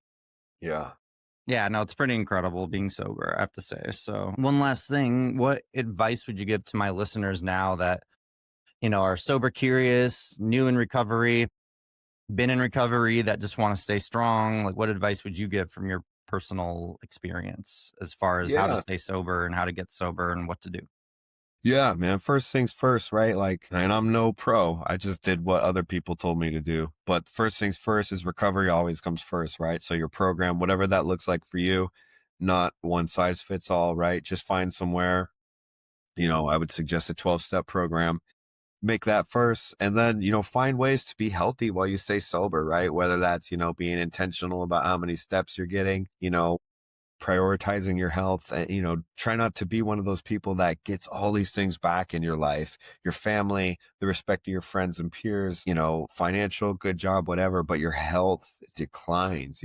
Yeah. yeah, no, it's pretty incredible being sober, I have to say. So, one last thing, what advice would you give to my listeners now that, are sober curious, new in recovery, been in recovery, that just want to stay strong? Like, what advice would you give from your personal experience as far as how to Yeah. stay sober and how to get sober and what to do? Yeah, man. First things first, right? Like, and I'm no pro. I just did what other people told me to do. But first things first is recovery always comes first, right? So your program, whatever that looks like for you, not one size fits all, right? Just find somewhere, I would suggest a 12-step program. Make that first, and then, find ways to be healthy while you stay sober, right? Whether that's, being intentional about how many steps you're getting, prioritizing your health, and, try not to be one of those people that gets all these things back in your life, your family, the respect of your friends and peers, financial, good job, whatever, but your health declines,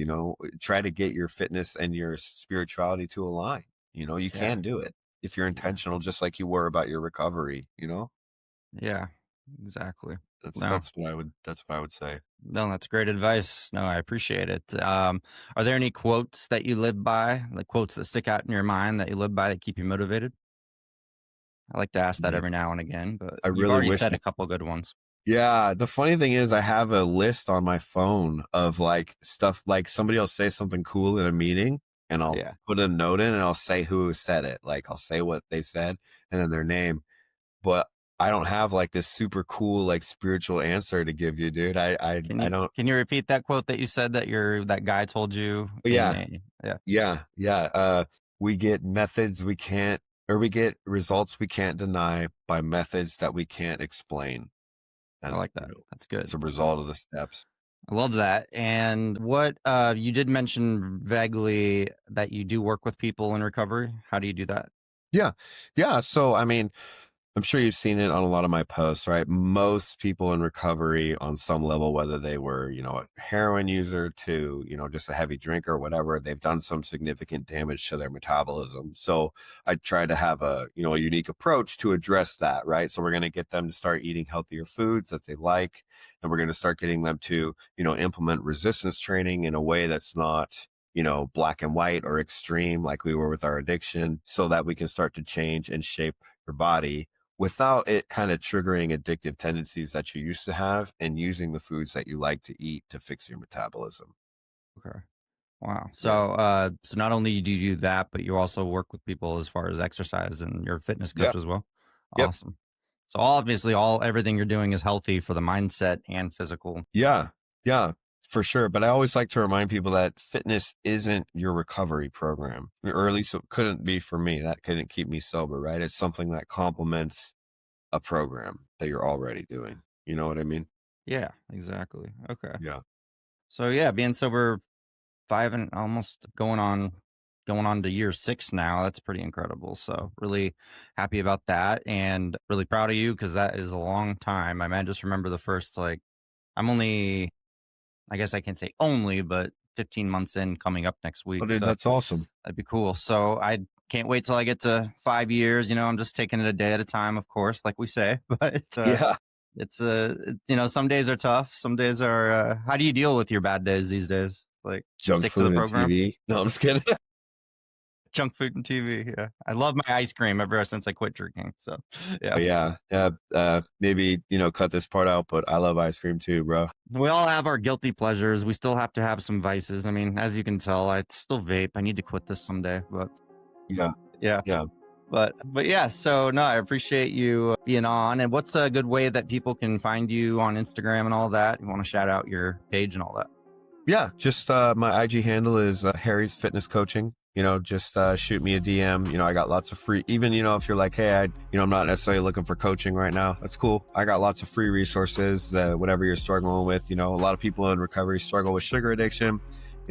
try to get your fitness and your spirituality to align. You Yeah. can do it if you're Yeah. intentional, just like you were about your recovery, Yeah. Exactly. that's, No, that's what I would say. no, that's great advice. No, I appreciate it. Are there any quotes that you live by, like quotes that stick out in your mind that you live by that keep you motivated? I like to ask that Yeah. every now and again, but I you've really already wish. said a couple good ones. Yeah, the funny thing is I have a list on my phone of like stuff, like somebody will say something cool in a meeting and I'll Yeah. put a note in and I'll say who said it. Like I'll say what they said and then their name. But I don't have like this super cool like spiritual answer to give you, dude. I don't. Can you repeat that quote that you said that guy told you But in yeah, a yeah, yeah. We get methods we can't, or we get results we can't deny by methods that we can't explain. I And like that. That's good. it's a result of the steps. I love that. And what you did mention vaguely that you do work with people in recovery. How do you do that? Yeah. Yeah. So, I mean, I'm sure you've seen it on a lot of my posts, right? Most people in recovery on some level, whether they were, a heroin user to, just a heavy drinker or whatever, they've done some significant damage to their metabolism. So I try to have a unique approach to address that, right? So we're going to get them to start eating healthier foods that they like. And we're going to start getting them to, implement resistance training in a way that's not, black and white or extreme like we were with our addiction, so that we can start to change and shape your body without it kind of triggering addictive tendencies that you used to have, and using the foods that you like to eat to fix your metabolism. Okay. Wow. Yeah. So not only do you do that, but you also work with people as far as exercise and you're a fitness coach Yep. as well. Yep. Awesome. So obviously everything you're doing is healthy for the mindset and physical. Yeah. Yeah. For sure. But I always like to remind people that fitness isn't your recovery program, or at least it couldn't be for me. That couldn't keep me sober, right? It's something that complements a program that you're already doing. You know what I mean? Yeah, exactly. Okay. Yeah. So yeah, being sober 5 and almost going on to year 6 now. That's pretty incredible. So really happy about that and really proud of you because that is a long time. I mean, I just remember the first I'm only I guess I can say only, but 15 months in coming up next Oh, week. dude, So that's awesome. that'd be cool. So I can't wait till I get to 5 years. I'm just taking it a day at a time, of course, like we say. But Yeah. some days are tough. Some days are. How do you deal with your bad days these days? Like Junk stick to the food and program. TV. No, I'm just kidding. Junk food and TV. Yeah, I love my ice cream ever since I quit drinking. So yeah, But yeah. Maybe, cut this part out, but I love ice cream too, bro. we all have our guilty pleasures. We still have to have some vices. I mean, as you can tell, I still vape. I need to quit this someday, but Yeah. yeah. Yeah. But yeah, so no, I appreciate you being on. And what's a good way that people can find you on Instagram and all that? You want to shout out your page and all that? Yeah. Just my IG handle is Harry's Fitness Coaching. Just shoot me a DM. I got lots of free, even, if you're like, hey, I'm not necessarily looking for coaching right now. That's cool. I got lots of free resources, whatever you're struggling with. A lot of people in recovery struggle with sugar addiction.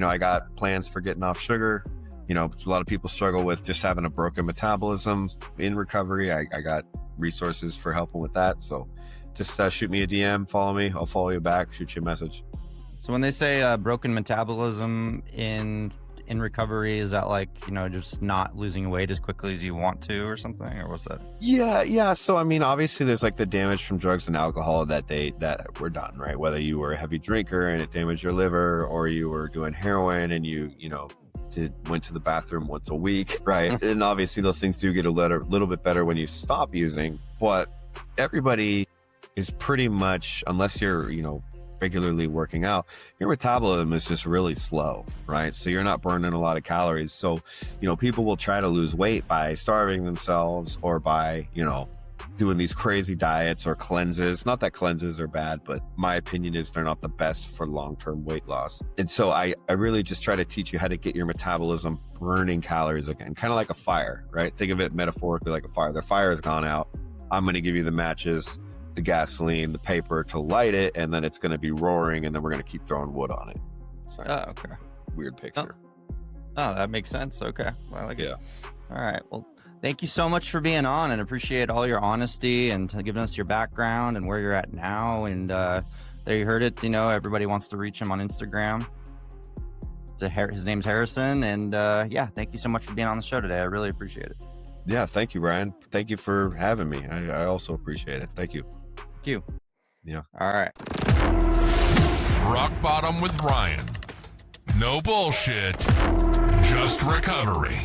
I got plans for getting off sugar. A lot of people struggle with just having a broken metabolism in recovery. I got resources for helping with that. So just shoot me a DM, follow me. I'll follow you back, shoot you a message. So when they say broken metabolism in recovery, is that like, just not losing weight as quickly as you want to or something, or what's that? Yeah. So, I mean, obviously there's like the damage from drugs and alcohol that were done, right? Whether you were a heavy drinker and it damaged your liver, or you were doing heroin and you went to the bathroom once a week, right? And obviously those things do get a little bit better when you stop using, but everybody is pretty much, unless you're, regularly working out, your metabolism is just really slow, right? So you're not burning a lot of calories. So, people will try to lose weight by starving themselves or by, doing these crazy diets or cleanses. Not that cleanses are bad, but my opinion is they're not the best for long-term weight loss. And so I really just try to teach you how to get your metabolism burning calories again, kind of like a fire, right? Think of it metaphorically like a fire. The fire has gone out. I'm going to give you the matches, the gasoline, the paper to light it, and then it's going to be roaring, and then we're going to keep throwing wood on it. Sorry, Oh, okay. weird picture. Oh, that makes sense. Okay. Well, I like it. Yeah. All right. Well, thank you so much for being on, and appreciate all your honesty and giving us your background and where you're at now. And there you heard it. Everybody wants to reach him on Instagram. His name's Harrison. And yeah, thank you so much for being on the show today. I really appreciate it. Yeah. Thank you, Ryan. Thank you for having me. I also appreciate it. Thank you. Thank you. Yeah. All right. Rock Bottom with Ryan. No bullshit, just recovery.